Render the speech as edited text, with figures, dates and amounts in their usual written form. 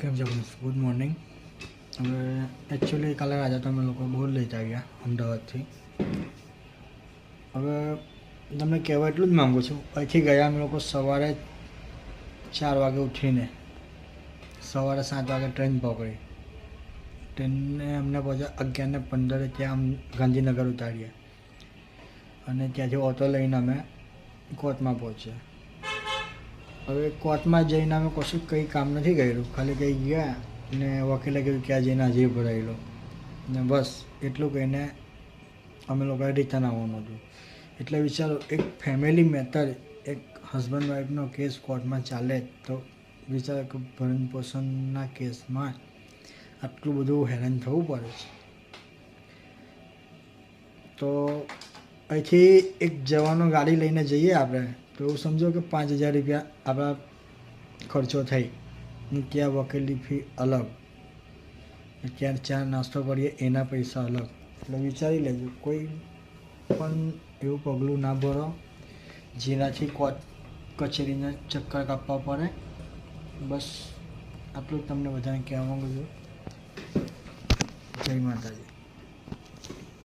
કેમ છો? Good morning. હવે એકચ્યુઅલી કાલે રાજા તો અમે લોકો બોર લેતા ગયા અમદાવાદથી. હવે તમને કહેવા એટલું જ માગું છું, અહીંથી ગયા અમે લોકો સવારે 4 વાગે ઉઠીને સવારે 7 વાગે ટ્રેન પકડી. ટ્રેનને અમને પહોંચ્યા 11:15 ત્યાં ગાંધીનગર ઉતાર્યા અને ત્યાંથી ઓટો લઈને અમે કોર્ટમાં પહોંચ્યા. હવે કોર્ટમાં જઈને અમે કશું કંઈ કામ નથી કર્યું, ખાલી કંઈ ગયા ને વકીલે કીધું ક્યાં જઈને હાજરી ભરાવી લો ને બસ એટલું કહીને અમે લોકોએ રિટર્ન આવવાનું હતું. એટલે વિચારો, એક ફેમિલી મેટર, એક હસબન્ડ વાઈફનો કેસ કોર્ટમાં ચાલે તો વિચારો કે ભરણ પોષણના કેસમાં આટલું બધું હેરાન થવું પડે છે. તો અહીંથી એક જવાનો ગાડી લઈને જઈએ આપણે તો એવું સમજો કે 5,000 રૂપિયા આપણા ખર્ચો થઈ. ત્યાં વકીલની ફી અલગ, ત્યાં ચા નાસ્તો કરીએ એના પૈસા અલગ. એટલે વિચારી લેજો, કોઈ પણ એવું પગલું ના ભરો જેનાથી કોર્ટ કચેરીના ચક્કર કાપવા પડે. બસ આટલું જ તમને બધાને કહેવા માગું છું. જય માતાજી.